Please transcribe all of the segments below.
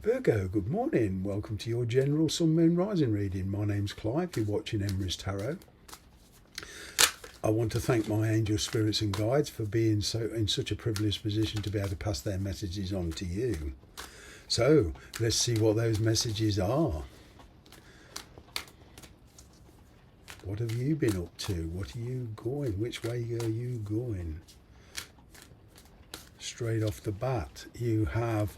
Virgo, good morning. Welcome to your general Sun, Moon, Rising reading. My name's Clive. You're watching Emery's Tarot. I want to thank my angel spirits and guides for being in such a privileged position to be able to pass their messages on to you. So let's see what those messages are. What have you been up to? What are you going? Which way are you going? Straight off the bat, you have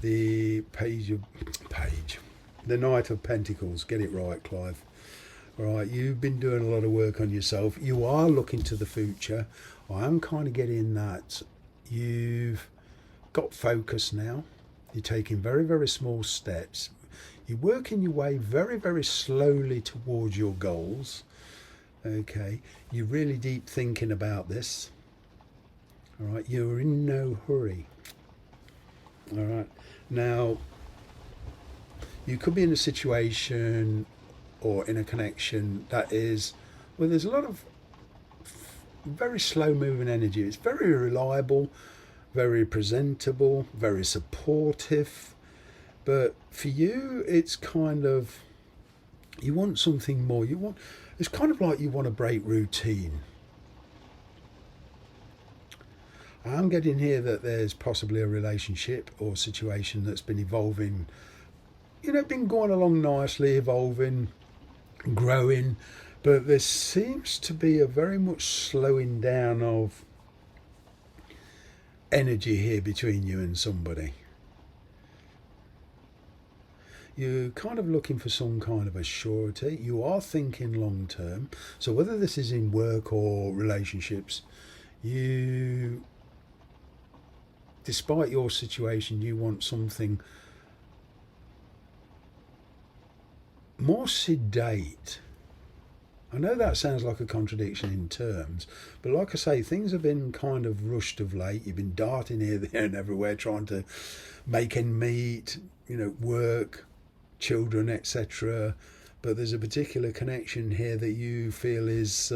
the the Knight of Pentacles. Get it right, Clive. All right, you've been doing a lot of work on yourself. You are looking to the future. I am kind of getting that you've got focus now. You're taking very, very small steps. You're working your way very, very slowly towards your goals. Okay, you're really deep thinking about this. All right, you're in no hurry. All right, now you could be in a situation or in a connection that is, well, there's a lot of very slow moving energy. It's very reliable, very presentable, very supportive. But for you, it's kind of, you want something more. It's kind of like you want to break routine. I'm getting here that there's possibly a relationship or situation that's been evolving, been going along nicely, evolving, growing, but there seems to be a very much slowing down of energy here between you and somebody. You're kind of looking for some kind of a surety. You are thinking long term. So whether this is in work or relationships, despite your situation, you want something more sedate. I know that sounds like a contradiction in terms, but like I say, things have been kind of rushed of late. You've been darting here, there and everywhere trying to make ends meet, work, children, etc. But there's a particular connection here that you feel is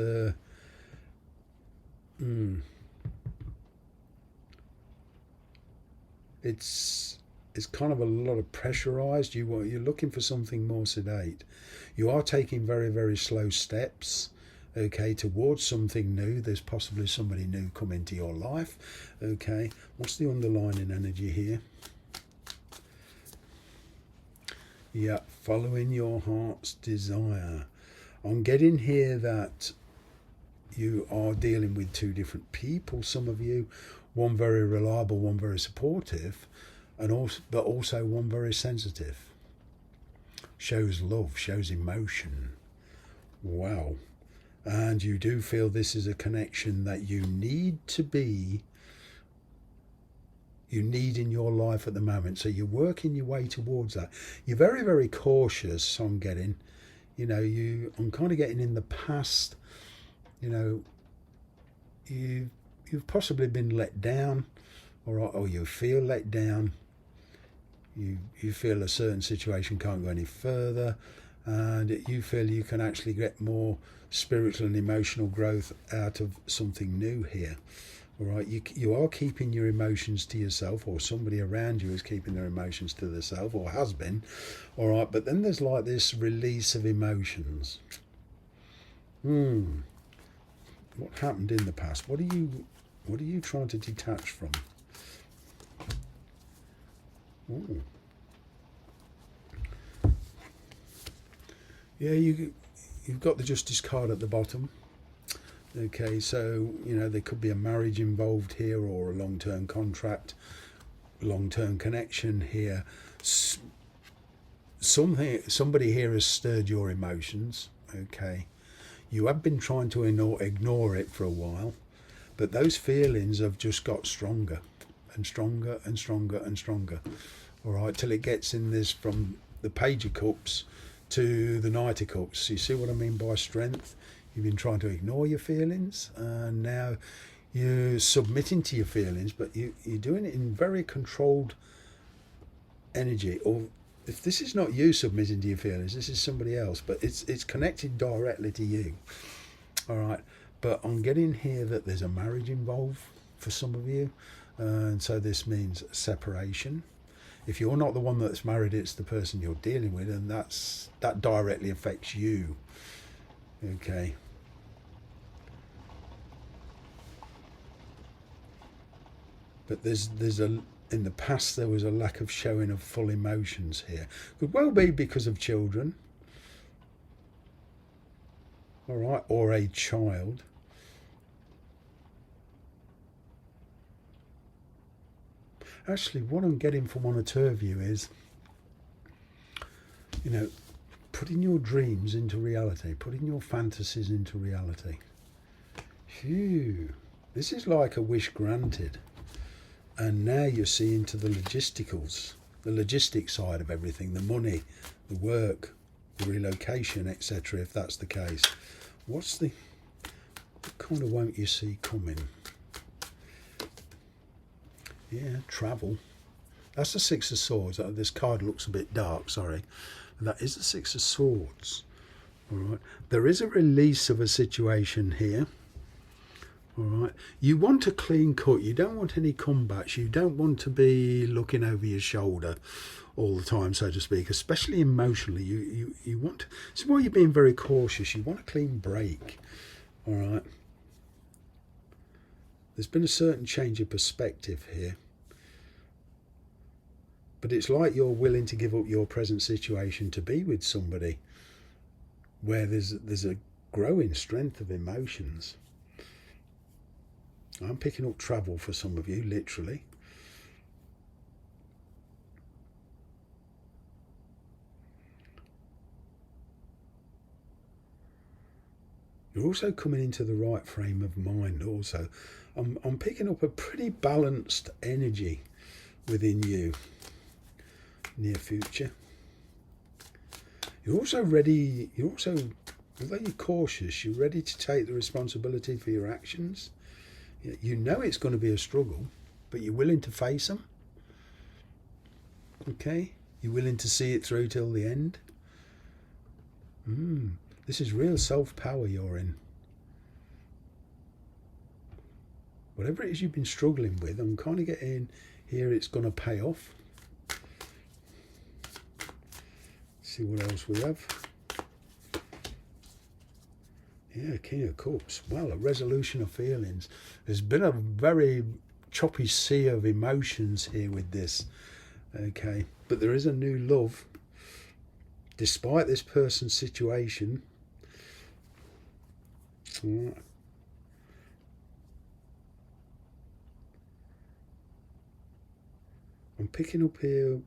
it's kind of a lot of pressurized. You're looking for something more sedate. You are taking very, very slow steps, okay, towards something new. There's possibly somebody new come into your life, okay. What's the underlying energy here? Yeah, following your heart's desire. I'm getting here that you are dealing with two different people, some of you. One very reliable, one very supportive, but also one very sensitive. Shows love, shows emotion. Wow. And you do feel this is a connection that you need in your life at the moment. So you're working your way towards that. You're very, very cautious, I'm getting. I'm kind of getting in the past, you've possibly been let down, or you feel let down. You feel a certain situation can't go any further, and you feel you can actually get more spiritual and emotional growth out of something new here. All right, you are keeping your emotions to yourself, or somebody around you is keeping their emotions to themselves, or has been. All right, but then there's like this release of emotions. What happened in the past? What are you trying to detach from? Ooh. Yeah, you've got the Justice card at the bottom. Okay, so there could be a marriage involved here, or a long-term contract, long-term connection here. Somebody here has stirred your emotions. Okay, you have been trying to ignore it for a while, but those feelings have just got stronger and stronger and stronger and stronger. All right, till it gets in this, from the Page of Cups to the Knight of Cups. You see what I mean by strength? You've been trying to ignore your feelings, and now you're submitting to your feelings, but you're doing it in very controlled energy. Or if this is not you submitting to your feelings, this is somebody else, but it's connected directly to you. All right, but I'm getting here that there's a marriage involved for some of you, and so this means separation. If you're not the one that's married, it's the person you're dealing with, and that directly affects you. Okay. But there's a in the past there was a lack of showing of full emotions here. Could well be because of children, all right, or a child. Actually, what I'm getting from one or two of you is, putting your dreams into reality, putting your fantasies into reality. Phew, this is like a wish granted. And now you're seeing to the logistic side of everything, the money, the work, the relocation, etc., if that's the case. What kind of won't you see coming? Yeah, travel. That's the Six of Swords. This card looks a bit dark, sorry. That is the Six of Swords. All right. There is a release of a situation here. All right. You want a clean cut. You don't want any comebacks. You don't want to be looking over your shoulder all the time, so to speak, especially emotionally. You want. This is why you're being very cautious. You want a clean break. All right. There's been a certain change of perspective here. But it's like you're willing to give up your present situation to be with somebody where there's a growing strength of emotions. I'm picking up travel for some of you, literally. You're also coming into the right frame of mind also. I'm picking up a pretty balanced energy within you, near future. You're also ready, although you're cautious, you're ready to take the responsibility for your actions. You know it's going to be a struggle, but you're willing to face them. Okay? You're willing to see it through till the end. This is real self-power you're in. Whatever it is you've been struggling with, I'm kind of getting here it's going to pay off. See what else we have. Yeah, King of Cups. Well, a resolution of feelings. There's been a very choppy sea of emotions here with this. Okay, but there is a new love. Despite this person's situation. All right. I'm picking up here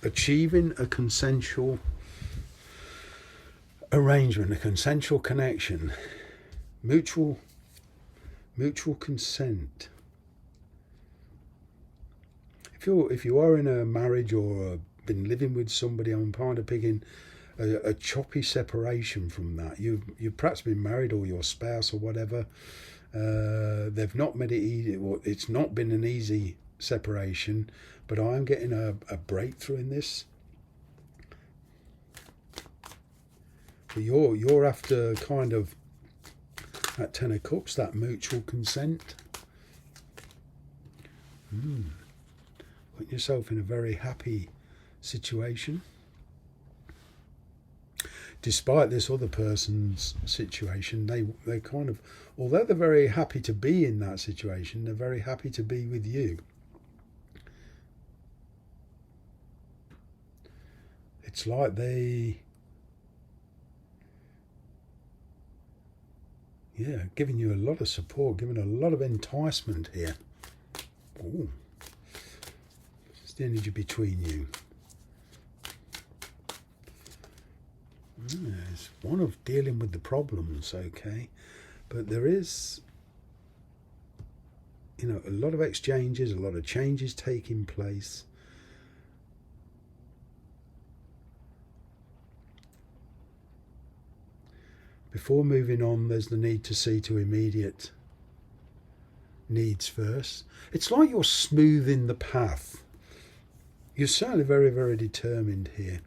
achieving a consensual arrangement, a consensual connection, mutual consent. If you are in a marriage or been living with somebody, I'm kind of picking a choppy separation from that. You've perhaps been married, or your spouse or whatever. They've not made it easy. Well, it's not been an easy separation, but I am getting a breakthrough in this. But you're after kind of that Ten of Cups, that mutual consent. Putting yourself in a very happy situation. Despite this other person's situation, they kind of, although they're very happy to be in that situation, they're very happy to be with you. It's like giving you a lot of support, giving a lot of enticement here. Ooh. It's the energy between you. It's one of dealing with the problems, okay? But there is, a lot of exchanges, a lot of changes taking place. Before moving on, there's the need to see to immediate needs first. It's like you're smoothing the path. You're certainly very, very determined here.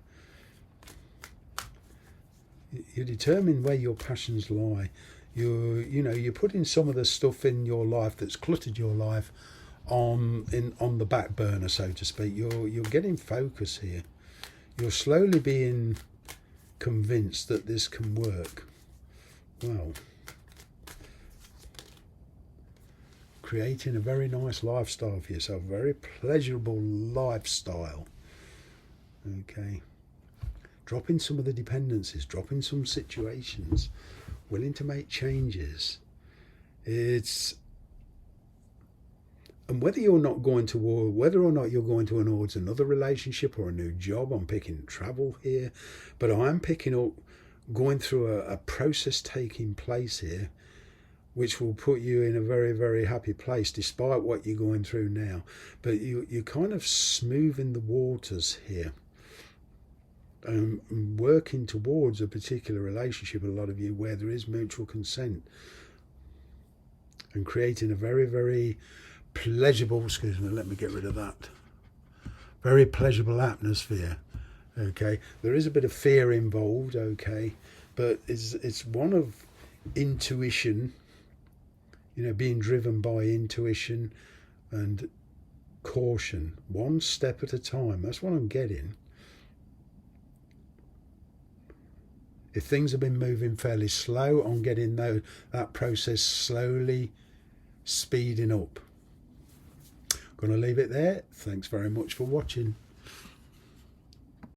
You're determined where your passions lie. You're putting some of the stuff in your life that's cluttered your life on the back burner, so to speak. You're getting focus here. You're slowly being convinced that this can work. Well, creating a very nice lifestyle for yourself, a very pleasurable lifestyle. Okay. Dropping some of the dependencies, dropping some situations, willing to make changes. And whether or not you're going towards another relationship or a new job, I'm picking travel here, but I am picking up going through a process taking place here, which will put you in a very, very happy place despite what you're going through now. But you're kind of smoothing the waters here. Working towards a particular relationship, a lot of you, where there is mutual consent, and creating a very, very pleasurable, excuse me, let me get rid of that, very pleasurable atmosphere. Okay, there is a bit of fear involved, okay, but it's one of intuition, being driven by intuition and caution, one step at a time. That's what I'm getting. If things have been moving fairly slow, I'm getting that process slowly speeding up. Going to leave it there. Thanks very much for watching.